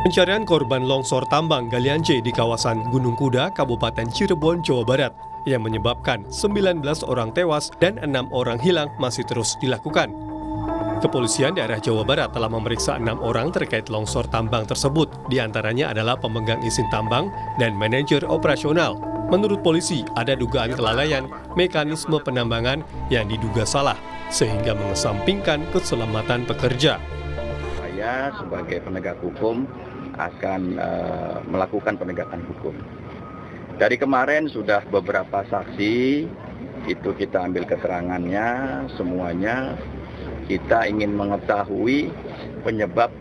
Pencarian korban longsor tambang galian C di kawasan Gunung Kuda, Kabupaten Cirebon, Jawa Barat yang menyebabkan 19 orang tewas dan 6 orang hilang masih terus dilakukan. Kepolisian daerah Jawa Barat telah memeriksa 6 orang terkait longsor tambang tersebut. Di antaranya adalah pemegang izin tambang dan manajer operasional. Menurut polisi, ada dugaan kelalaian mekanisme penambangan yang diduga salah, sehingga mengesampingkan keselamatan pekerja. Saya sebagai penegak hukum akan melakukan penegakan hukum. Dari kemarin sudah beberapa saksi, itu kita ambil keterangannya semuanya. Kita ingin mengetahui penyebab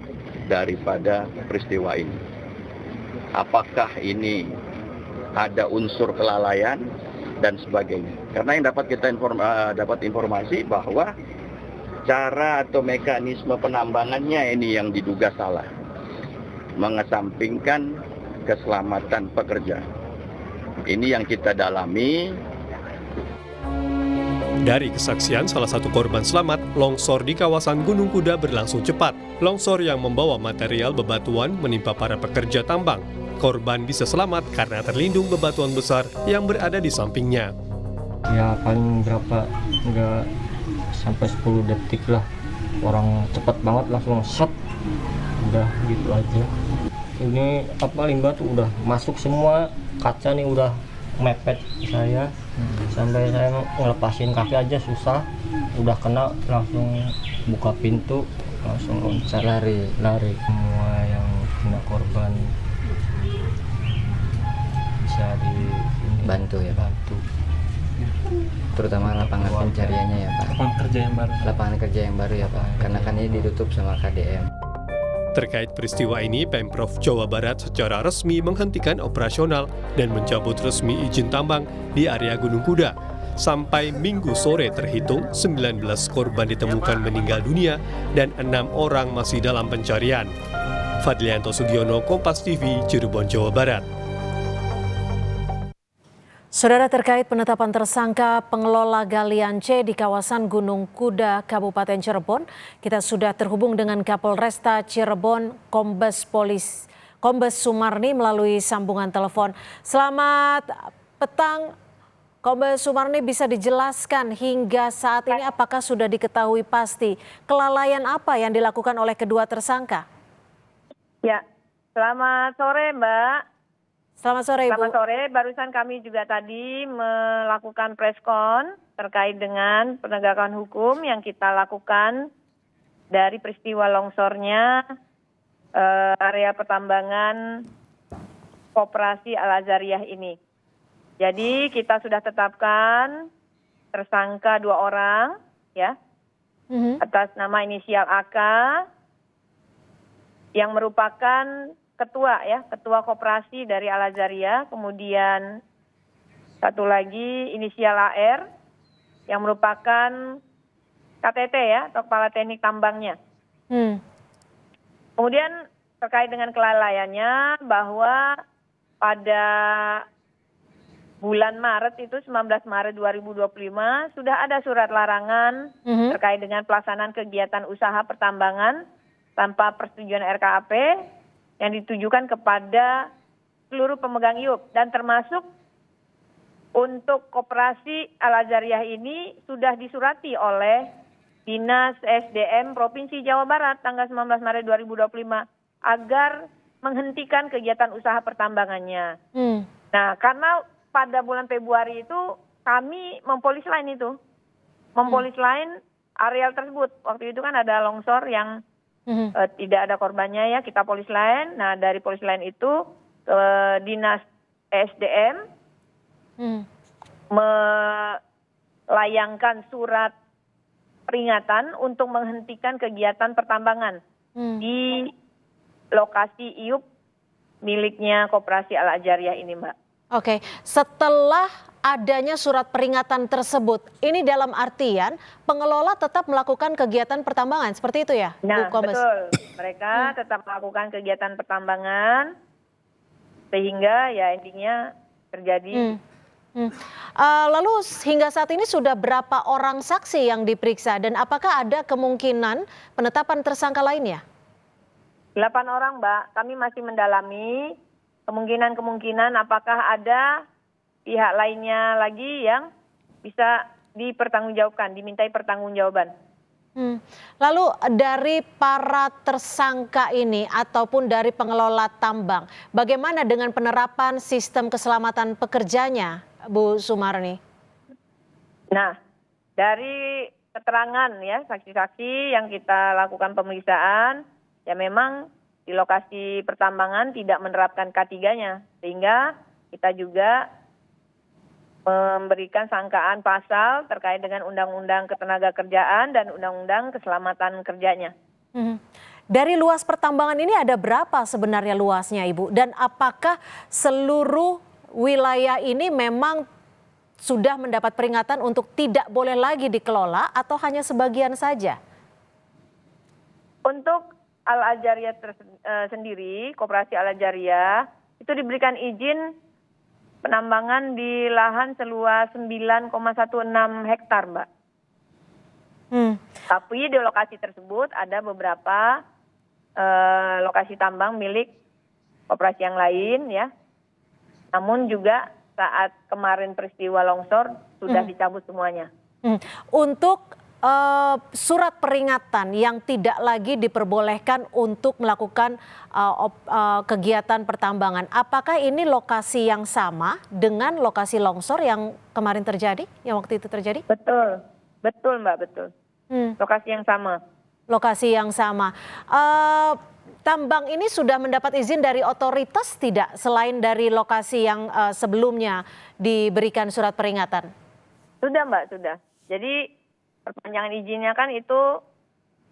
daripada peristiwa ini. Apakah ini ada unsur kelalaian dan sebagainya. Karena yang dapat kita dapat informasi bahwa cara atau mekanisme penambangannya ini yang diduga salah, mengesampingkan keselamatan pekerja. Ini yang kita dalami. Dari kesaksian salah satu korban selamat, longsor di kawasan Gunung Kuda berlangsung cepat. Longsor yang membawa material bebatuan menimpa para pekerja tambang. Korban bisa selamat karena terlindung bebatuan besar yang berada di sampingnya. Ya paling berapa, nggak sampai 10 detik lah. Orang cepat banget langsung set. Udah gitu aja. Ini limbah tuh udah masuk semua, kaca nih udah mepet saya. Sampai saya ngelepasin kaki aja susah. Udah kena langsung buka pintu, langsung loncat lari. Semua yang kena korban bisa dibantu ya Pak? Bantu. Terutama lapangan pencariannya ya Pak? Lapangan kerja yang baru ya Pak? Karena kan ini ditutup sama KDM. Terkait peristiwa ini, Pemprov Jawa Barat secara resmi menghentikan operasional dan mencabut resmi izin tambang di area Gunung Kuda. Sampai Minggu sore terhitung 19 korban ditemukan meninggal dunia dan 6 orang masih dalam pencarian. Fadlianto Sugiono, Kompas TV, Cirebon, Jawa Barat. Saudara, terkait penetapan tersangka pengelola galian C di kawasan Gunung Kuda, Kabupaten Cirebon, kita sudah terhubung dengan Kapolresta Cirebon, Kombes Sumarni melalui sambungan telepon. Selamat petang, Kombes Sumarni, bisa dijelaskan hingga saat ini apakah sudah diketahui pasti kelalaian apa yang dilakukan oleh kedua tersangka? Ya, selamat sore Mbak. Selamat sore, Ibu. Selamat sore, barusan kami juga tadi melakukan preskon terkait dengan penegakan hukum yang kita lakukan dari peristiwa longsornya area pertambangan Koperasi Al-Azhariyah ini. Jadi kita sudah tetapkan tersangka 2 orang ya, atas nama inisial AK yang merupakan ketua koperasi dari Al-Azhariyah, kemudian satu lagi inisial AR yang merupakan KTT ya, atau kepala teknik tambangnya. Kemudian terkait dengan kelalaiannya bahwa pada bulan Maret itu 19 Maret 2025 sudah ada surat larangan terkait dengan pelaksanaan kegiatan usaha pertambangan tanpa persetujuan RKAP yang ditujukan kepada seluruh pemegang IUP dan termasuk untuk Koperasi Al-Azhariyah ini sudah disurati oleh Dinas SDM Provinsi Jawa Barat tanggal 19 Maret 2025 agar menghentikan kegiatan usaha pertambangannya. Nah, karena pada bulan Februari itu kami mempolis lain areal tersebut. Waktu itu kan ada longsor yang tidak ada korbannya ya, kita polis lain. Nah, dari polis lain itu Dinas SDM melayangkan surat peringatan untuk menghentikan kegiatan pertambangan di lokasi IUP miliknya Koperasi Al-Azhariyah ini, Mbak. Oke, setelah adanya surat peringatan tersebut, ini dalam artian pengelola tetap melakukan kegiatan pertambangan, seperti itu ya, Nah, Bu Kombes? betul. Mereka tetap melakukan kegiatan pertambangan sehingga ya intinya terjadi. Lalu hingga saat ini sudah berapa orang saksi yang diperiksa dan apakah ada kemungkinan penetapan tersangka lainnya? 8 orang, Mbak. Kami masih mendalami kemungkinan apakah ada pihak lainnya lagi yang bisa dipertanggungjawabkan, dimintai pertanggungjawaban. Lalu dari para tersangka ini ataupun dari pengelola tambang, bagaimana dengan penerapan sistem keselamatan pekerjanya, Bu Sumarni? Nah, dari keterangan ya saksi-saksi yang kita lakukan pemeriksaan, ya memang di lokasi pertambangan tidak menerapkan K3-nya, sehingga kita juga memberikan sangkaan pasal terkait dengan Undang-Undang Ketenagakerjaan dan Undang-Undang Keselamatan Kerjanya. Dari luas pertambangan ini ada berapa sebenarnya luasnya, Ibu? Dan apakah seluruh wilayah ini memang sudah mendapat peringatan untuk tidak boleh lagi dikelola atau hanya sebagian saja? Untuk Al-Ajariyah sendiri, Koperasi Al-Ajariyah, itu diberikan izin penambangan di lahan seluas 9,16 hektar, Mbak. Tapi di lokasi tersebut ada beberapa lokasi tambang milik koperasi yang lain ya. Namun juga saat kemarin peristiwa longsor sudah dicabut semuanya. Untuk surat peringatan yang tidak lagi diperbolehkan untuk melakukan kegiatan pertambangan, apakah ini lokasi yang sama dengan lokasi longsor yang kemarin terjadi, yang waktu itu terjadi? Betul, betul Mbak, betul. Lokasi yang sama. Lokasi yang sama. Tambang ini sudah mendapat izin dari otoritas tidak, selain dari lokasi yang sebelumnya diberikan surat peringatan? Sudah Mbak, sudah. Jadi perpanjangan izinnya kan itu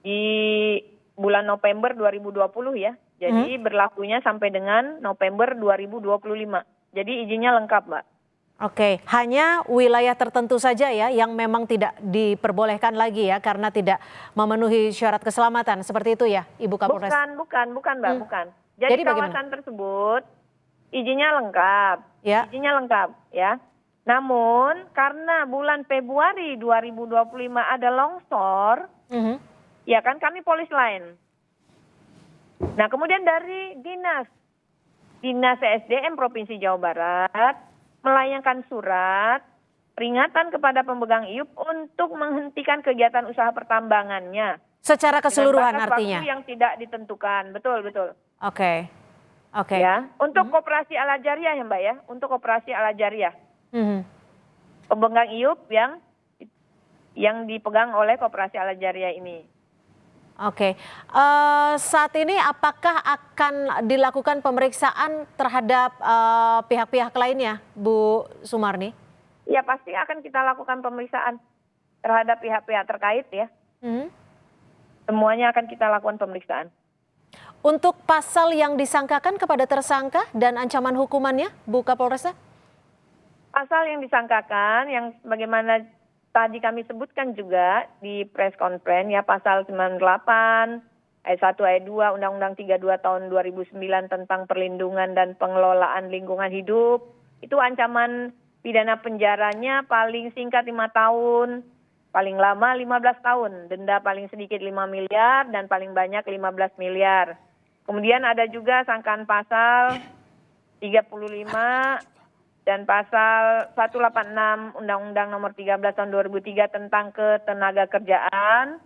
di bulan November 2020 ya. Jadi berlakunya sampai dengan November 2025. Jadi izinnya lengkap, Mbak. Oke, hanya wilayah tertentu saja ya yang memang tidak diperbolehkan lagi ya karena tidak memenuhi syarat keselamatan. Seperti itu ya, Ibu Kapolres? Bukan Mbak, bukan. Jadi kawasan tersebut izinnya lengkap. Ya. Izinnya lengkap ya. Namun karena bulan Februari 2025 ada longsor, ya kan kami polis lain. Nah kemudian dari Dinas SDM Provinsi Jawa Barat melayangkan surat peringatan kepada pemegang IUP untuk menghentikan kegiatan usaha pertambangannya. Secara keseluruhan dengan batas artinya? waktu yang tidak ditentukan, betul. Oke. Ya, untuk Koperasi Al-Ajariyah ya Mbak ya, untuk Koperasi Al-Ajariyah. Pemegang IUP yang dipegang oleh Koperasi Al-Ajariyah ini. Oke, saat ini apakah akan dilakukan pemeriksaan terhadap pihak-pihak lainnya, Bu Sumarni? Ya pasti akan kita lakukan pemeriksaan terhadap pihak-pihak terkait ya. Semuanya akan kita lakukan pemeriksaan. Untuk pasal yang disangkakan kepada tersangka dan ancaman hukumannya, Bu Kapolresta? Pasal yang disangkakan, yang bagaimana tadi kami sebutkan juga di press conference, ya pasal 98, ayat 1, ayat 2, Undang-Undang 32 tahun 2009 tentang perlindungan dan pengelolaan lingkungan hidup, itu ancaman pidana penjaranya paling singkat 5 tahun, paling lama 15 tahun, denda paling sedikit 5 miliar dan paling banyak 15 miliar. Kemudian ada juga sangkaan pasal 35 dan pasal 186 Undang-Undang Nomor 13 Tahun 2003 tentang Ketenagakerjaan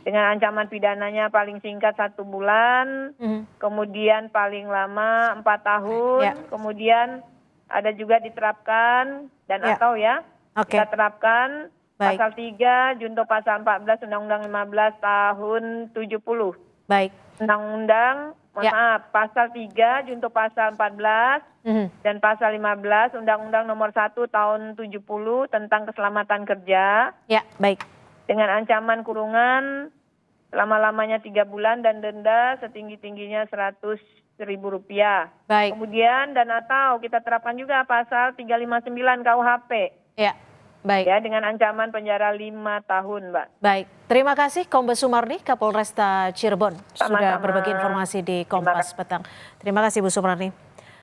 dengan ancaman pidananya paling singkat 1 bulan, kemudian paling lama 4 tahun, kemudian ada juga diterapkan dan atau ya kita terapkan pasal 3 junto pasal 14 Undang-Undang 15 tahun 70. Baik. Undang-Undang pasal 3 junto pasal 14 dan pasal 15 Undang-Undang Nomor 1 tahun 70 tentang keselamatan kerja. Ya, baik. Dengan ancaman kurungan selama-lamanya 3 bulan dan denda setinggi-tingginya Rp100.000. Baik. Kemudian dan atau kita terapkan juga pasal 359 KUHP. Ya, baik. Ya, dengan ancaman penjara 5 tahun, Mbak. Baik. Terima kasih Kombes Sumarni, Kapolresta Cirebon, sudah Sama-sama. berbagi informasi di Kompas Petang. Terima kasih Bu Sumarni.